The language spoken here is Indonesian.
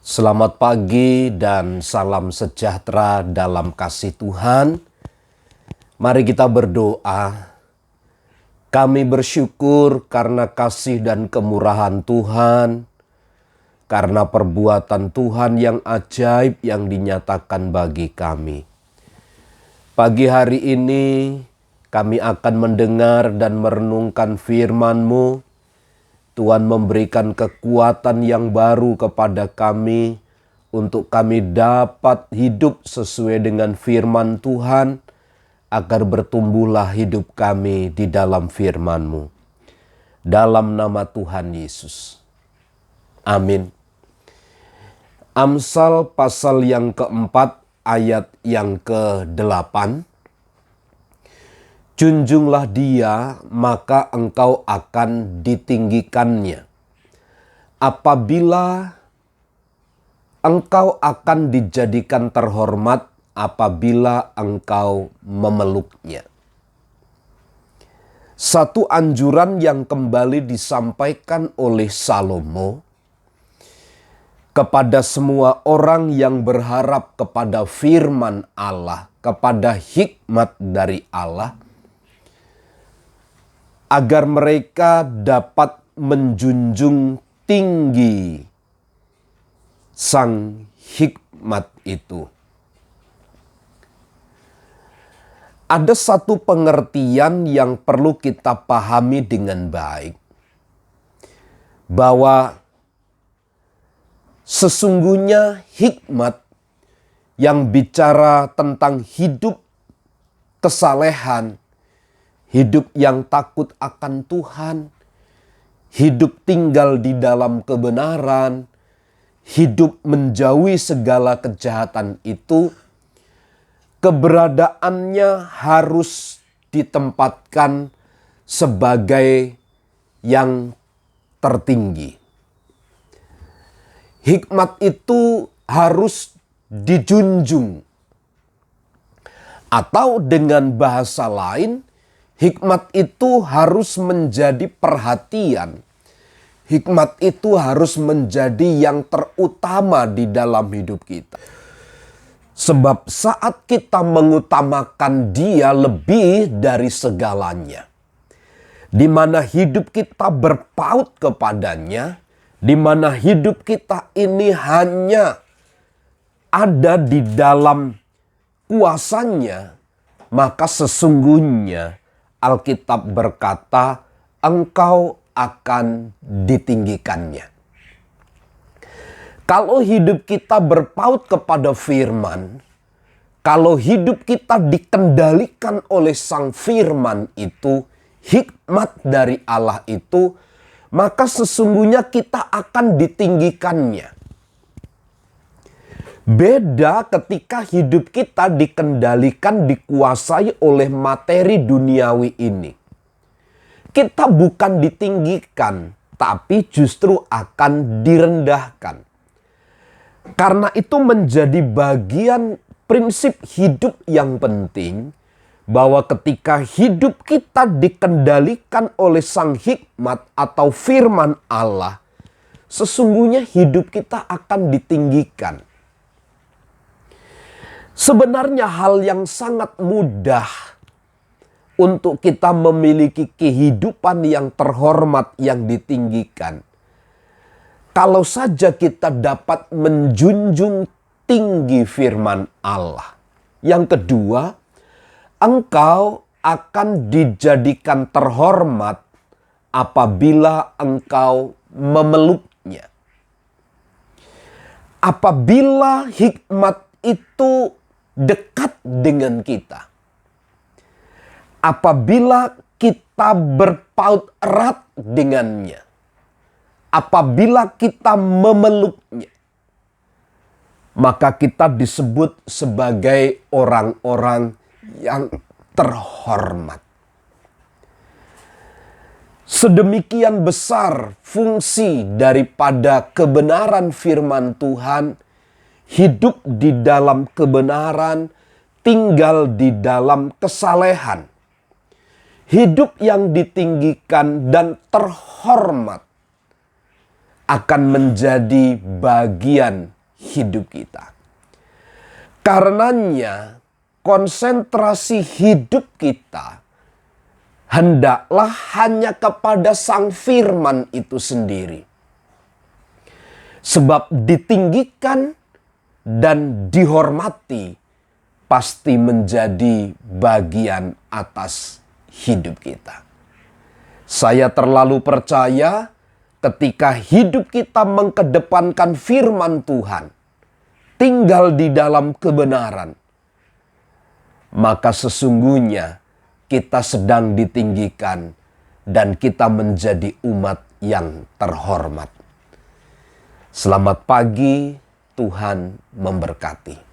Selamat pagi dan salam sejahtera dalam kasih Tuhan. Mari kita berdoa. Kami bersyukur karena kasih dan kemurahan Tuhan, karena perbuatan Tuhan yang ajaib yang dinyatakan bagi kami. Pagi hari ini kami akan mendengar dan merenungkan firman-Mu. Tuhan memberikan kekuatan yang baru kepada kami untuk kami dapat hidup sesuai dengan firman Tuhan, agar bertumbuhlah hidup kami di dalam firman-Mu. Dalam nama Tuhan Yesus. Amin. Amsal pasal yang keempat ayat yang ke-8. Junjunglah dia, maka engkau akan ditinggikannya. Apabila engkau akan dijadikan terhormat, apabila engkau memeluknya. Satu anjuran yang kembali disampaikan oleh Salomo kepada semua orang yang berharap kepada firman Allah, kepada hikmat dari Allah, agar mereka dapat menjunjung tinggi sang hikmat itu. Ada satu pengertian yang perlu kita pahami dengan baik, bahwa sesungguhnya hikmat yang bicara tentang hidup kesalehan, hidup yang takut akan Tuhan, hidup tinggal di dalam kebenaran, hidup menjauhi segala kejahatan itu, keberadaannya harus ditempatkan sebagai yang tertinggi. Hikmat itu harus dijunjung. Atau dengan bahasa lain, hikmat itu harus menjadi perhatian. Hikmat itu harus menjadi yang terutama di dalam hidup kita. Sebab saat kita mengutamakan dia lebih dari segalanya, di mana hidup kita berpaut kepadanya, di mana hidup kita ini hanya ada di dalam kuasanya, maka sesungguhnya Alkitab berkata, engkau akan ditinggikannya. Kalau hidup kita berpaut kepada firman, kalau hidup kita dikendalikan oleh sang firman itu, hikmat dari Allah itu, maka sesungguhnya kita akan ditinggikannya. Beda ketika hidup kita dikendalikan, dikuasai oleh materi duniawi ini. Kita bukan ditinggikan, tapi justru akan direndahkan. Karena itu menjadi bagian prinsip hidup yang penting, bahwa ketika hidup kita dikendalikan oleh sang hikmat atau firman Allah, sesungguhnya hidup kita akan ditinggikan. Sebenarnya hal yang sangat mudah untuk kita memiliki kehidupan yang terhormat, yang ditinggikan, kalau saja kita dapat menjunjung tinggi firman Allah. Yang kedua, engkau akan dijadikan terhormat apabila engkau memeluknya. Apabila hikmat itu dekat dengan kita, apabila kita berpaut erat dengannya, apabila kita memeluknya, maka kita disebut sebagai orang-orang yang terhormat. Sedemikian besar fungsi daripada kebenaran firman Tuhan, hidup di dalam kebenaran, tinggal di dalam kesalehan. Hidup yang ditinggikan dan terhormat akan menjadi bagian hidup kita. Karenanya, konsentrasi hidup kita hendaklah hanya kepada Sang Firman itu sendiri. Sebab ditinggikan dan dihormati pasti menjadi bagian atas hidup kita. Saya terlalu percaya ketika hidup kita mengkedepankan firman Tuhan, tinggal di dalam kebenaran, maka sesungguhnya kita sedang ditinggikan dan kita menjadi umat yang terhormat. Selamat pagi, Tuhan memberkati.